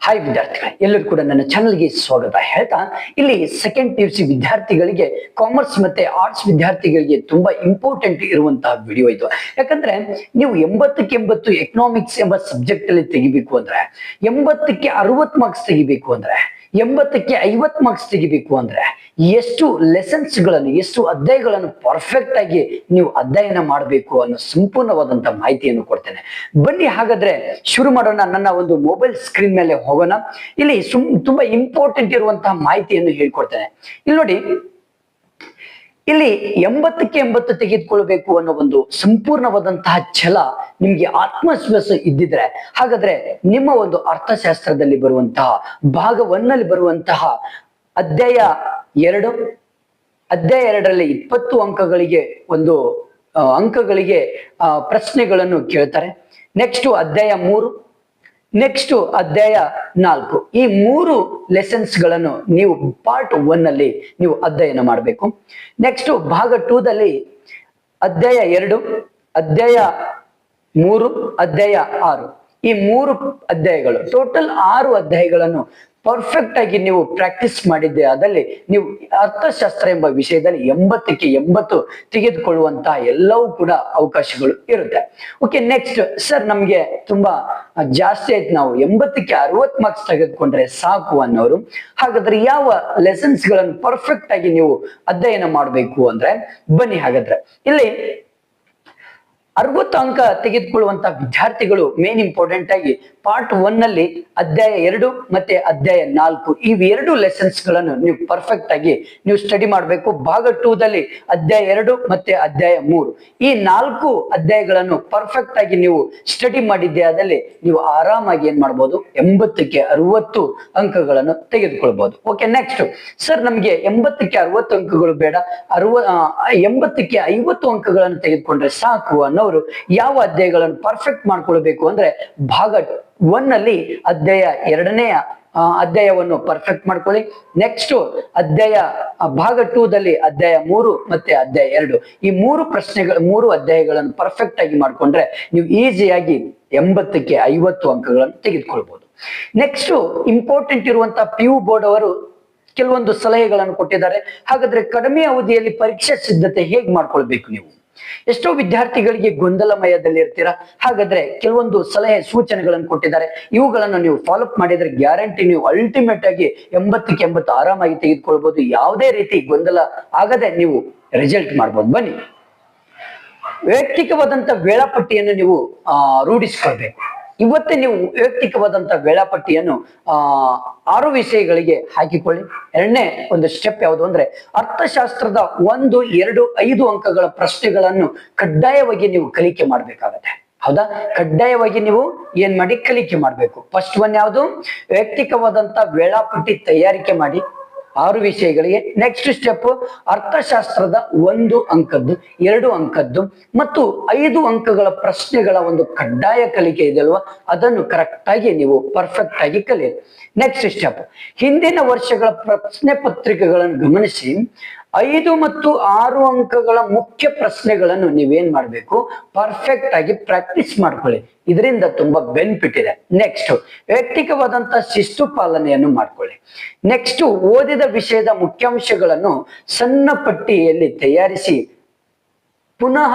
Hi ವಿದ್ಯಾರ್ಥಿಗಳೇ, ಎಲ್ಲರೂ ಕೂಡ ನನ್ನ ಚಾನಲ್ಗೆ ಸ್ವಾಗತ ಹೇಳ್ತಾ, ಇಲ್ಲಿ ಸೆಕೆಂಡ್ PUC ವಿದ್ಯಾರ್ಥಿಗಳಿಗೆ, ಕಾಮರ್ಸ್ ಮತ್ತೆ ಆರ್ಟ್ಸ್ ವಿದ್ಯಾರ್ಥಿಗಳಿಗೆ ತುಂಬಾ ಇಂಪಾರ್ಟೆಂಟ್ ಇರುವಂತಹ ವಿಡಿಯೋ ಇದು. ಯಾಕಂದ್ರೆ ನೀವು 80ಕ್ಕೆ 80 ಎಕನಾಮಿಕ್ಸ್ ಎಂಬ ಸಬ್ಜೆಕ್ಟ್ ಅಲ್ಲಿ ತೆಗಿಬೇಕು ಅಂದ್ರೆ, 80ಕ್ಕೆ 60 ಮಾರ್ಕ್ಸ್ ತೆಗಿಬೇಕು ಅಂದ್ರೆ, 80ಕ್ಕೆ 50 ಮಾರ್ಕ್ಸ್ ತೆಗಿಬೇಕು ಅಂದ್ರೆ ಎಷ್ಟು ಲೆಸನ್ಸ್ ಗಳನ್ನು, ಎಷ್ಟು ಅಧ್ಯಾಯಗಳನ್ನು ಪರ್ಫೆಕ್ಟ್ ಆಗಿ ನೀವು ಅಧ್ಯಯನ ಮಾಡಬೇಕು ಅನ್ನೋ ಸಂಪೂರ್ಣವಾದಂತ ಮಾಹಿತಿಯನ್ನು ಕೊಡ್ತೇನೆ. ಬನ್ನಿ ಹಾಗಾದ್ರೆ ಶುರು ಮಾಡೋಣ. ನನ್ನ ಒಂದು ಮೊಬೈಲ್ ಸ್ಕ್ರೀನ್ ಮೇಲೆ ಹೋಗೋಣ. ಇಲ್ಲಿ ತುಂಬಾ ಇಂಪಾರ್ಟೆಂಟ್ ಇರುವಂತಹ ಮಾಹಿತಿಯನ್ನು ಹೇಳ್ಕೊಡ್ತೇನೆ. ಇಲ್ಲಿ ನೋಡಿ, ಇಲ್ಲಿ 80ಕ್ಕೆ 80 ತೆಗೆದುಕೊಳ್ಬೇಕು ಅನ್ನೋ ಒಂದು ಸಂಪೂರ್ಣವಾದಂತಹ ಛಲ ನಿಮ್ಗೆ, ಆತ್ಮವಿಶ್ವಾಸ ಇದ್ದಿದ್ರೆ, ಹಾಗಾದ್ರೆ ನಿಮ್ಮ ಒಂದು ಅರ್ಥಶಾಸ್ತ್ರದಲ್ಲಿ ಬರುವಂತಹ ಭಾಗ 1ನಲ್ಲಿ ಬರುವಂತಹ ಅಧ್ಯಾಯ 2ರಲ್ಲಿ 20 ಅಂಕಗಳಿಗೆ ಅಂಕಗಳಿಗೆ ಪ್ರಶ್ನೆಗಳನ್ನು ಕೇಳ್ತಾರೆ. ನೆಕ್ಸ್ಟ್ ಅಧ್ಯಾಯ 3, ನೆಕ್ಸ್ಟ್ ಅಧ್ಯಾಯ 4. ಈ 3 ಲೆಸನ್ಸ್ ಗಳನ್ನು ನೀವು ಪಾರ್ಟ್ 1ನಲ್ಲಿ ನೀವು ಅಧ್ಯಯನ ಮಾಡಬೇಕು. ನೆಕ್ಸ್ಟ್ ಭಾಗ 2ದಲ್ಲಿ ಅಧ್ಯಾಯ 2, ಅಧ್ಯಾಯ 3, ಅಧ್ಯಾಯ 6. ಈ 3 ಅಧ್ಯಾಯಗಳು, ಟೋಟಲ್ 6 ಅಧ್ಯಾಯಗಳನ್ನು ಪರ್ಫೆಕ್ಟ್ ಆಗಿ ನೀವು ಪ್ರಾಕ್ಟೀಸ್ ಮಾಡಿದ್ದೆ ಅದಲ್ಲಿ ನೀವು ಅರ್ಥಶಾಸ್ತ್ರ ಎಂಬ ವಿಷಯದಲ್ಲಿ 80ಕ್ಕೆ 80 ತೆಗೆದುಕೊಳ್ಳುವಂತಹ ಎಲ್ಲವೂ ಕೂಡ ಅವಕಾಶಗಳು ಇರುತ್ತೆ. ಓಕೆ, ನೆಕ್ಸ್ಟ್ ಸರ್, ನಮ್ಗೆ ತುಂಬಾ ಜಾಸ್ತಿ ಆಯ್ತು, ನಾವು 80ಕ್ಕೆ 60 ಮಾರ್ಕ್ಸ್ ತೆಗೆದುಕೊಂಡ್ರೆ ಸಾಕು ಅನ್ನೋರು, ಹಾಗಾದ್ರೆ ಯಾವ ಲೆಸನ್ಸ್ ಗಳನ್ನು ಪರ್ಫೆಕ್ಟ್ ಆಗಿ ನೀವು ಅಧ್ಯಯನ ಮಾಡಬೇಕು ಅಂದ್ರೆ, ಬನ್ನಿ ಹಾಗಾದ್ರೆ ಇಲ್ಲಿ 60 ಅಂಕ ತೆಗೆದುಕೊಳ್ಳುವಂತ ವಿದ್ಯಾರ್ಥಿಗಳು ಮೇನ್ ಇಂಪಾರ್ಟೆಂಟ್ ಆಗಿ ಪಾರ್ಟ್ 1ನಲ್ಲಿ ಅಧ್ಯಾಯ 2 ಮತ್ತೆ ಅಧ್ಯಾಯ 4 ಇವೆರಡು ಲೆಸನ್ಸ್ ಗಳನ್ನು ನೀವು ಪರ್ಫೆಕ್ಟ್ ಆಗಿ ನೀವು ಸ್ಟಡಿ ಮಾಡಬೇಕು. ಭಾಗ 2ದಲ್ಲಿ ಅಧ್ಯಾಯ 2 ಮತ್ತೆ ಅಧ್ಯಾಯ 3 ಈ 4 ಅಧ್ಯಾಯಗಳನ್ನು ಪರ್ಫೆಕ್ಟ್ ಆಗಿ ನೀವು ಸ್ಟಡಿ ಮಾಡಿದ್ದೆ ಆದಲ್ಲಿ ನೀವು ಆರಾಮಾಗಿ ಏನ್ ಮಾಡ್ಬೋದು, 80ಕ್ಕೆ 60 ಅಂಕಗಳನ್ನು ತೆಗೆದುಕೊಳ್ಬಹುದು. ಓಕೆ, ನೆಕ್ಸ್ಟ್ ಸರ್, ನಮ್ಗೆ 80ಕ್ಕೆ 60 ಅಂಕಗಳು ಬೇಡ, 80ಕ್ಕೆ 50 ಅಂಕಗಳನ್ನು ತೆಗೆದುಕೊಂಡ್ರೆ ಸಾಕು ಅನ್ನೋರು ಯಾವ ಅಧ್ಯಾಯಗಳನ್ನು ಪರ್ಫೆಕ್ಟ್ ಮಾಡ್ಕೊಳ್ಬೇಕು ಅಂದ್ರೆ, ಭಾಗ 1ನಲ್ಲಿ ಅಧ್ಯಾಯ 2ನೇ ಅಧ್ಯಾಯವನ್ನು ಪರ್ಫೆಕ್ಟ್ ಮಾಡ್ಕೊಳ್ಳಿ. ನೆಕ್ಸ್ಟ್ ಭಾಗ 2ದಲ್ಲಿ ಅಧ್ಯಾಯ 3 ಮತ್ತೆ ಅಧ್ಯಾಯ 2 ಈ 3 ಅಧ್ಯಾಯಗಳನ್ನು ಪರ್ಫೆಕ್ಟ್ ಆಗಿ ಮಾಡ್ಕೊಂಡ್ರೆ ನೀವು ಈಸಿಯಾಗಿ 80ಕ್ಕೆ 50 ಅಂಕಗಳನ್ನು ತೆಗೆದುಕೊಳ್ಬಹುದು. ನೆಕ್ಸ್ಟ್ ಇಂಪಾರ್ಟೆಂಟ್ ಇರುವಂತಹ PU ಬೋರ್ಡ್ ಅವರು ಕೆಲವೊಂದು ಸಲಹೆಗಳನ್ನು ಕೊಟ್ಟಿದ್ದಾರೆ. ಹಾಗಾದ್ರೆ ಕಡಿಮೆ ಅವಧಿಯಲ್ಲಿ ಪರೀಕ್ಷಾ ಸಿದ್ಧತೆ ಹೇಗ್ ಮಾಡ್ಕೊಳ್ಬೇಕು ನೀವು? ಎಷ್ಟೋ ವಿದ್ಯಾರ್ಥಿಗಳಿಗೆ ಗೊಂದಲಮಯದಲ್ಲಿ ಇರ್ತೀರಾ. ಹಾಗಾದ್ರೆ ಕೆಲವೊಂದು ಸಲಹೆ ಸೂಚನೆಗಳನ್ನು ಕೊಟ್ಟಿದ್ದಾರೆ, ಇವುಗಳನ್ನು ನೀವು ಫಾಲೋ ಅಪ್ ಮಾಡಿದ್ರೆ ಗ್ಯಾರಂಟಿ ನೀವು ಅಲ್ಟಿಮೇಟ್ ಆಗಿ 80ಕ್ಕೆ 80 ಆರಾಮಾಗಿ ತೆಗೆದುಕೊಳ್ಬಹುದು. ಯಾವುದೇ ರೀತಿ ಗೊಂದಲ ಆಗದೆ ನೀವು ರಿಸಲ್ಟ್ ಮಾಡ್ಬೋದು. ಬನ್ನಿ, ವೈಯಕ್ತಿಕವಾದಂತ ವೇಳಾಪಟ್ಟಿಯನ್ನು ನೀವು ರೂಢಿಸ್ಕೊಳ್ಬೇಕು. ಇವತ್ತೇ ನೀವು ವೈಯಕ್ತಿಕವಾದಂತ ವೇಳಾಪಟ್ಟಿಯನ್ನು 6 ವಿಷಯಗಳಿಗೆ ಹಾಕಿಕೊಳ್ಳಿ. 2ನೇ ಒಂದು ಸ್ಟೆಪ್ ಯಾವುದು ಅಂದ್ರೆ, ಅರ್ಥಶಾಸ್ತ್ರದ 1, 2, 5 ಅಂಕಗಳ ಪ್ರಶ್ನೆಗಳನ್ನು ಕಡ್ಡಾಯವಾಗಿ ನೀವು ಕಲಿಕೆ ಮಾಡ್ಬೇಕಾಗತ್ತೆ. ಹೌದಾ? ಕಡ್ಡಾಯವಾಗಿ ನೀವು ಏನ್ ಮಾಡಿ, ಕಲಿಕೆ ಮಾಡ್ಬೇಕು. ಫಸ್ಟ್ ಒನ್ ಯಾವುದು? ವೈಯಕ್ತಿಕವಾದಂತ ವೇಳಾಪಟ್ಟಿ ತಯಾರಿಕೆ ಮಾಡಿ 6 ವಿಷಯಗಳಿಗೆ. ನೆಕ್ಸ್ಟ್ ಸ್ಟೆಪ್, ಅರ್ಥಶಾಸ್ತ್ರದ 1 ಅಂಕದ್ದು, 2 ಅಂಕದ್ದು ಮತ್ತು 5 ಅಂಕಗಳ ಪ್ರಶ್ನೆಗಳ ಒಂದು ಕಡ್ಡಾಯ ಕಲಿಕೆ ಇದೆಯಲ್ವಾ, ಅದನ್ನು ಕರೆಕ್ಟ್ ಆಗಿ ನೀವು ಪರ್ಫೆಕ್ಟ್ ಆಗಿ ಕಲಿಯಿರಿ. ನೆಕ್ಸ್ಟ್ ಸ್ಟೆಪ್, ಹಿಂದಿನ ವರ್ಷಗಳ ಪ್ರಶ್ನೆ ಪತ್ರಿಕೆಗಳನ್ನು ಗಮನಿಸಿ 5 ಮತ್ತು 6 ಅಂಕಗಳ ಮುಖ್ಯ ಪ್ರಶ್ನೆಗಳನ್ನು ನೀವೇನ್ ಮಾಡ್ಬೇಕು, ಪರ್ಫೆಕ್ಟ್ ಆಗಿ ಪ್ರಾಕ್ಟೀಸ್ ಮಾಡ್ಕೊಳ್ಳಿ. ಇದರಿಂದ ತುಂಬಾ ಬೆನಿಫಿಟ್ ಇದೆ. ನೆಕ್ಸ್ಟ್, ವೈಯಕ್ತಿಕವಾದಂತಹ ಶಿಸ್ತು ಪಾಲನೆಯನ್ನು ಮಾಡ್ಕೊಳ್ಳಿ. ನೆಕ್ಸ್ಟ್, ಓದಿದ ವಿಷಯದ ಮುಖ್ಯಾಂಶಗಳನ್ನು ಸಣ್ಣ ಪಟ್ಟಿಯಲ್ಲಿ ತಯಾರಿಸಿ ಪುನಃ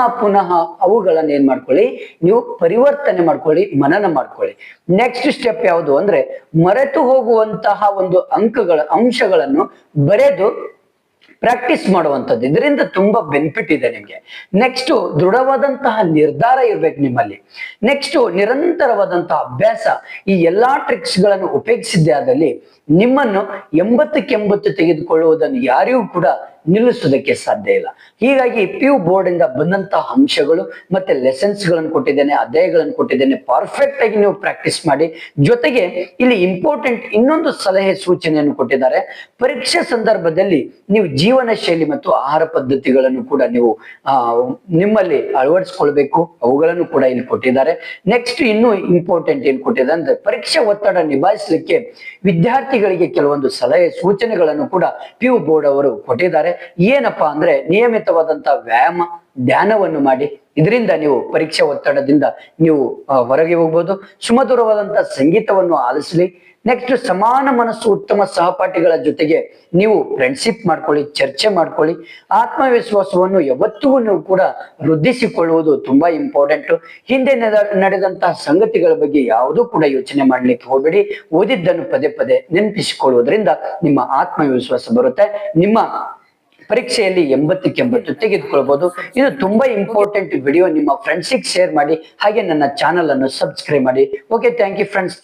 ಅವುಗಳನ್ನ ಏನ್ ಮಾಡ್ಕೊಳ್ಳಿ, ನೀವು ಪರಿವರ್ತನೆ ಮಾಡ್ಕೊಳ್ಳಿ, ಮನನ ಮಾಡ್ಕೊಳ್ಳಿ. ನೆಕ್ಸ್ಟ್ ಸ್ಟೆಪ್ ಯಾವುದು ಅಂದ್ರೆ, ಮರೆತು ಹೋಗುವಂತಹ ಒಂದು ಅಂಶಗಳನ್ನು ಬರೆದು ಪ್ರಾಕ್ಟೀಸ್ ಮಾಡುವಂಥದ್ದು. ಇದರಿಂದ ತುಂಬಾ ಬೆನಿಫಿಟ್ ಇದೆ ನಿಮ್ಗೆ. ನೆಕ್ಸ್ಟ್, ದೃಢವಾದಂತಹ ನಿರ್ಧಾರ ಇರ್ಬೇಕು ನಿಮ್ಮಲ್ಲಿ. ನೆಕ್ಸ್ಟ್, ನಿರಂತರವಾದಂತಹ ಅಭ್ಯಾಸ. ಈ ಎಲ್ಲಾ ಟ್ರಿಕ್ಸ್ ಗಳನ್ನು ಉಪಯೋಗಿಸಿದ್ದೆ ಆದಲ್ಲಿ ನಿಮ್ಮನ್ನು 80ಕ್ಕೆ 80 ತೆಗೆದುಕೊಳ್ಳುವುದನ್ನು ಯಾರಿಗೂ ಕೂಡ ನಿಲ್ಲಿಸೋದಕ್ಕೆ ಸಾಧ್ಯ ಇಲ್ಲ. ಹೀಗಾಗಿ PU ಬೋರ್ಡ್ ಇಂದ ಬಂದಂತಹ ಅಂಶಗಳು ಮತ್ತೆ ಲೆಸನ್ಸ್ ಗಳನ್ನು ಕೊಟ್ಟಿದ್ದೇನೆ, ಅಧ್ಯಾಯಗಳನ್ನು ಕೊಟ್ಟಿದ್ದೇನೆ, ಪರ್ಫೆಕ್ಟ್ ಆಗಿ ನೀವು ಪ್ರಾಕ್ಟೀಸ್ ಮಾಡಿ. ಜೊತೆಗೆ ಇಲ್ಲಿ ಇಂಪಾರ್ಟೆಂಟ್ ಇನ್ನೊಂದು ಸಲಹೆ ಸೂಚನೆಯನ್ನು ಕೊಟ್ಟಿದ್ದಾರೆ. ಪರೀಕ್ಷೆ ಸಂದರ್ಭದಲ್ಲಿ ನೀವು ಜೀವನ ಶೈಲಿ ಮತ್ತು ಆಹಾರ ಪದ್ಧತಿಗಳನ್ನು ಕೂಡ ನೀವು ನಿಮ್ಮಲ್ಲಿ ಅಳವಡಿಸ್ಕೊಳ್ಬೇಕು. ಅವುಗಳನ್ನು ಕೂಡ ಇಲ್ಲಿ ಕೊಟ್ಟಿದ್ದಾರೆ. ನೆಕ್ಸ್ಟ್ ಇನ್ನೂ ಇಂಪಾರ್ಟೆಂಟ್ ಏನ್ ಕೊಟ್ಟಿದ್ದಾರೆ ಅಂದ್ರೆ, ಪರೀಕ್ಷೆ ಒತ್ತಡ ನಿಭಾಯಿಸಲಿಕ್ಕೆ ವಿದ್ಯಾರ್ಥಿಗಳಿಗೆ ಕೆಲವೊಂದು ಸಲಹೆ ಸೂಚನೆಗಳನ್ನು ಕೂಡ PU ಬೋರ್ಡ್ ಅವರು ಕೊಟ್ಟಿದ್ದಾರೆ. ಏನಪ್ಪಾ ಅಂದ್ರೆ, ನಿಯಮಿತವಾದಂತಹ ವ್ಯಾಯಾಮ, ಧ್ಯಾನವನ್ನು ಮಾಡಿ. ಇದರಿಂದ ನೀವು ಪರೀಕ್ಷೆ ಒತ್ತಡದಿಂದ ನೀವು ಹೊರಗೆ ಹೋಗ್ಬೋದು. ಸುಮಧುರವಾದಂತಹ ಸಂಗೀತವನ್ನು ಆಲಿಸಲಿ. ನೆಕ್ಸ್ಟ್ ಸಮಾನ ಮನಸ್ಸು ಉತ್ತಮ ಸಹಪಾಠಿಗಳ ಜೊತೆಗೆ ನೀವು ಫ್ರೆಂಡ್ಶಿಪ್ ಮಾಡ್ಕೊಳ್ಳಿ, ಚರ್ಚೆ ಮಾಡ್ಕೊಳ್ಳಿ. ಆತ್ಮವಿಶ್ವಾಸವನ್ನು ಯಾವತ್ತಿಗೂ ನೀವು ಕೂಡ ವೃದ್ಧಿಸಿಕೊಳ್ಳುವುದು ತುಂಬಾ ಇಂಪಾರ್ಟೆಂಟ್. ಹಿಂದೆ ನಡೆದಂತಹ ಸಂಗತಿಗಳ ಬಗ್ಗೆ ಯಾವುದೂ ಕೂಡ ಯೋಚನೆ ಮಾಡ್ಲಿಕ್ಕೆ ಹೋಗಬೇಡಿ. ಓದಿದ್ದನ್ನು ಪದೇ ಪದೇ ನೆನಪಿಸಿಕೊಳ್ಳುವುದರಿಂದ ನಿಮ್ಮ ಆತ್ಮವಿಶ್ವಾಸ ಬರುತ್ತೆ. ನಿಮ್ಮ ಪರೀಕ್ಷೆಯಲ್ಲಿ 80ಕ್ಕೆ 80 ತೆಗೆದುಕೊಳ್ಬಹುದು. ಇದು ತುಂಬಾ ಇಂಪಾರ್ಟೆಂಟ್ ವಿಡಿಯೋ. ನಿಮ್ಮ ಫ್ರೆಂಡ್ಸಿಗೆ ಶೇರ್ ಮಾಡಿ, ಹಾಗೆ ನನ್ನ ಚಾನಲ್ ಅನ್ನು ಸಬ್ಸ್ಕ್ರೈಬ್ ಮಾಡಿ. Okay, thank you friends.